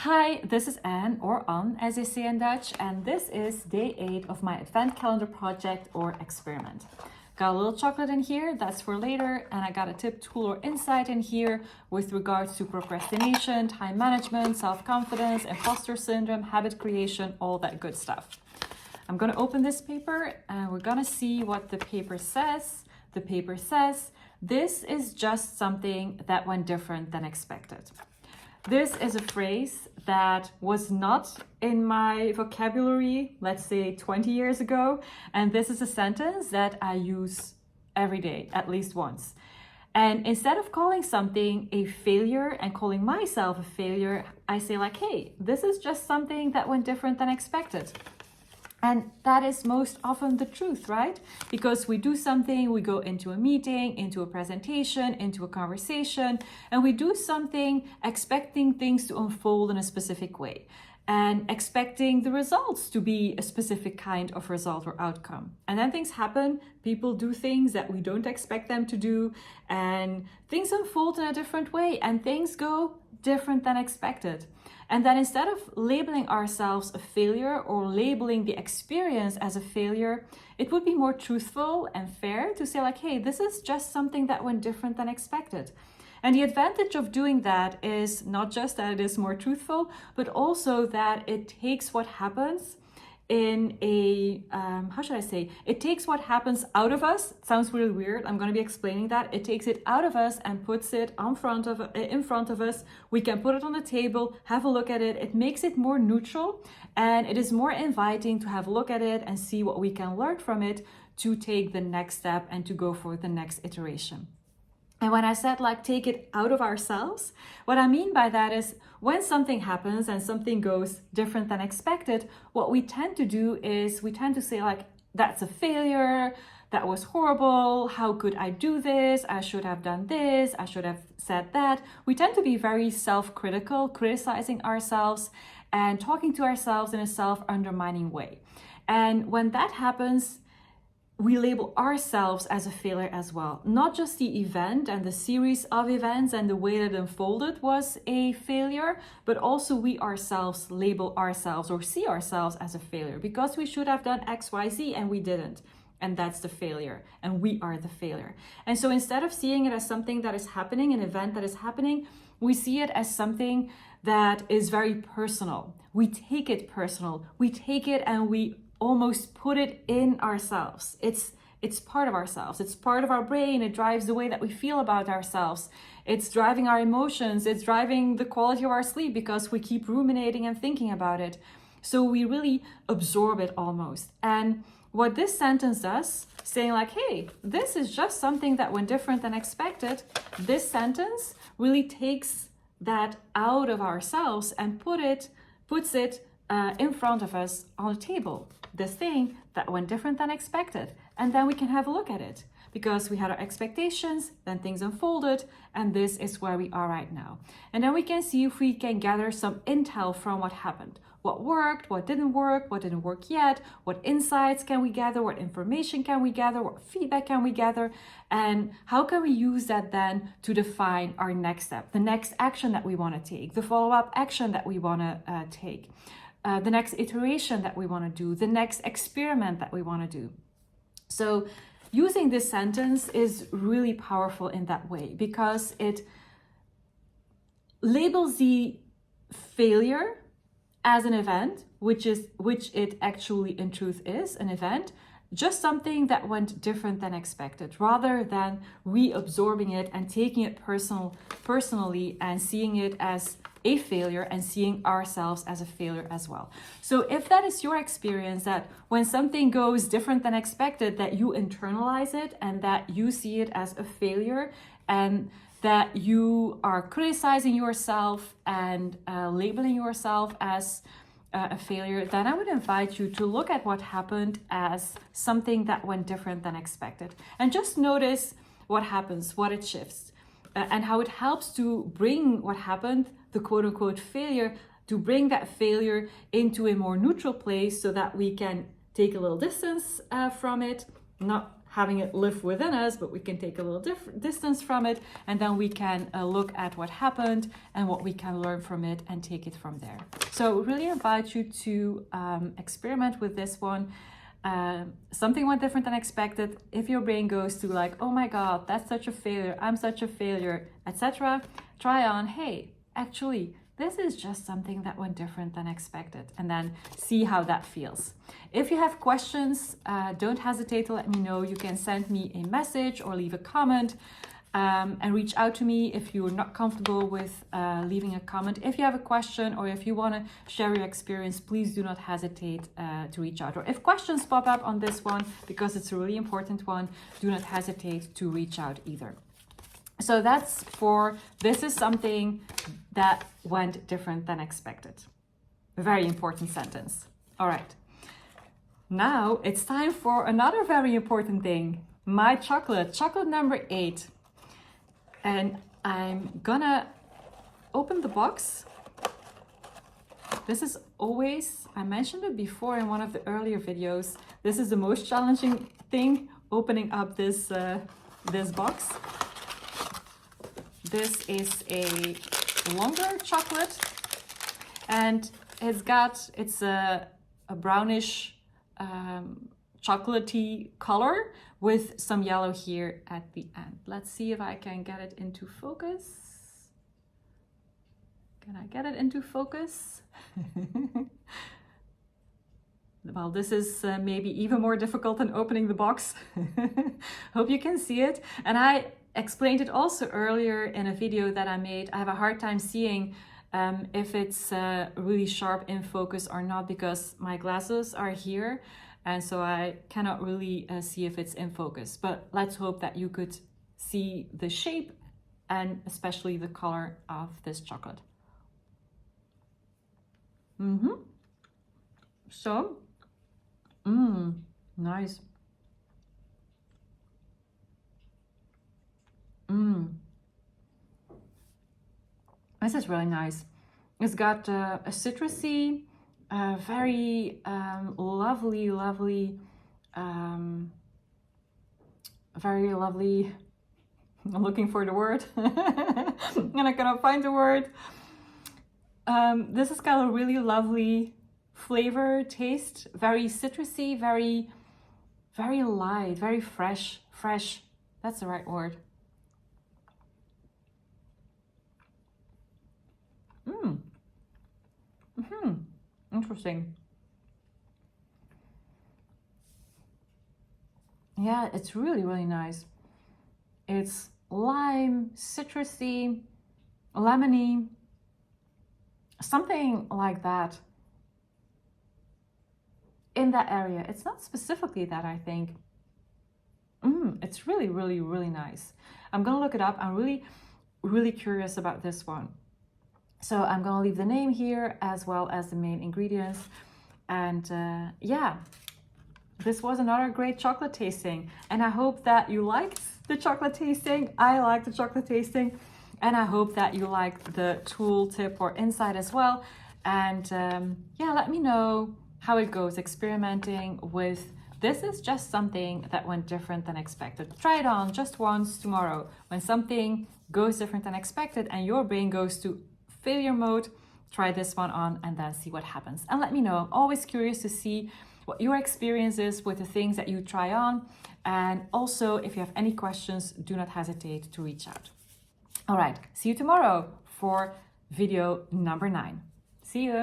Hi, this is Anne, or Anne as they say in Dutch, and this is day 8 of my advent calendar project or experiment. Got a little chocolate in here, that's for later, and I got a tip, tool, or insight in here with regards to procrastination, time management, self-confidence, impostor syndrome, habit creation, all that good stuff. I'm going to open this paper and we're going to see what the paper says. The paper says, this is just something that went different than expected. This is a phrase that was not in my vocabulary, let's say 20 years ago. And this is a sentence that I use every day, at least once. And instead of calling something a failure and calling myself a failure, I say like, hey, this is just something that went different than expected. And that is most often the truth, right? Because we do something, we go into a meeting, into a presentation, into a conversation, and we do something expecting things to unfold in a specific way and expecting the results to be a specific kind of result or outcome. And then things happen, people do things that we don't expect them to do, and things unfold in a different way and things go different than expected. And then instead of labeling ourselves a failure or labeling the experience as a failure, it would be more truthful and fair to say like, hey, this is just something that went different than expected. And the advantage of doing that is not just that it is more truthful, but also that it takes what happens in a, it takes what happens out of us. It sounds really weird. I'm going to be explaining that. It takes it out of us and puts it in front of us. We can put it on the table, have a look at it. It makes it more neutral and it is more inviting to have a look at it and see what we can learn from it to take the next step and to go for the next iteration. And when I said like take it out of ourselves, what I mean by that is when something happens and something goes different than expected, what we tend to do is we tend to say like, that's a failure, that was horrible, how could I do this, I should have done this, I should have said that. We tend to be very self-critical, criticizing ourselves and talking to ourselves in a self-undermining way. And when that happens, we label ourselves as a failure as well. Not just the event and the series of events and the way that it unfolded was a failure, but also we ourselves label ourselves or see ourselves as a failure because we should have done X, Y, Z and we didn't. And that's the failure and we are the failure. And so instead of seeing it as something that is happening, an event that is happening, we see it as something that is very personal. We take it personal. We take it and we almost put it in ourselves. It's part of ourselves. It's part of our brain. It drives the way that we feel about ourselves. It's driving our emotions. It's driving the quality of our sleep because we keep ruminating and thinking about it. So we really absorb it almost. And what this sentence does, saying like, hey, this is just something that went different than expected, this sentence really takes that out of ourselves and puts it in front of us on the table. This thing that went different than expected. And then we can have a look at it because we had our expectations, then things unfolded, and this is where we are right now. And then we can see if we can gather some intel from what happened. What worked, what didn't work yet, what insights can we gather, what information can we gather, what feedback can we gather, and how can we use that then to define our next step, the next action that we want to take, the follow-up action that we want to take. The next iteration that we want to do, the next experiment that we want to do. So using this sentence is really powerful in that way because it labels the failure as an event, which it actually in truth is an event, just something that went different than expected, rather than reabsorbing it and taking it personally and seeing it as a failure and seeing ourselves as a failure as well. So if that is your experience, that when something goes different than expected, that you internalize it and that you see it as a failure and that you are criticizing yourself and labeling yourself as a failure, then I would invite you to look at what happened as something that went different than expected. And just notice what happens, what it shifts, and how it helps to bring what happened, the quote unquote failure, to bring that failure into a more neutral place so that we can take a little distance from it, not having it live within us, but we can take a little distance from it, and then we can look at what happened and what we can learn from it and take it from there. So really invite you to experiment with this one. Something went different than expected. If your brain goes to like, oh my God, that's such a failure, I'm such a failure, etc., try on, hey, actually, this is just something that went different than expected, and then see how that feels. If you have questions, don't hesitate to let me know. You can send me a message or leave a comment, and reach out to me if you're not comfortable with leaving a comment. If you have a question or if you want to share your experience, please do not hesitate to reach out. Or if questions pop up on this one, because it's a really important one, do not hesitate to reach out either. So that's for, this is something that went different than expected. A very important sentence. All right. Now it's time for another very important thing. My chocolate number 8. And I'm gonna open the box. This is always, I mentioned it before in one of the earlier videos, this is the most challenging thing, opening up this box. This is a longer chocolate, and it's a brownish chocolatey color with some yellow here at the end. Let's see if I can get it into focus. Can I get it into focus? Well, this is maybe even more difficult than opening the box. Hope you can see it. And I explained it also earlier in a video that I made. I have a hard time seeing if it's really sharp in focus or not, because my glasses are here, and so I cannot really see if it's in focus. But let's hope that you could see the shape and especially the color of this chocolate. So, nice. This is really nice. It's got a citrusy, very lovely, very lovely. I'm looking for the word and I cannot find the word. This has got a really lovely flavor, taste, very citrusy, very light, very fresh. That's the right word. Interesting. Yeah, it's really nice. It's lime, citrusy, lemony, something like that. In that area. It's not specifically that, I think. It's really nice. I'm gonna look it up. I'm really curious about this one. So I'm gonna leave the name here as well as the main ingredients. And yeah, this was another great chocolate tasting. And I hope that you liked the chocolate tasting. I like the chocolate tasting. And I hope that you liked the tool, tip, or insight as well. And yeah, let me know how it goes experimenting with. This is just something that went different than expected. Try it on just once tomorrow. When something goes different than expected and your brain goes to failure mode, try this one on and then see what happens. And let me know. I'm always curious to see what your experience is with the things that you try on. And also, if you have any questions, do not hesitate to reach out. All right, see you tomorrow for video number 9. See you.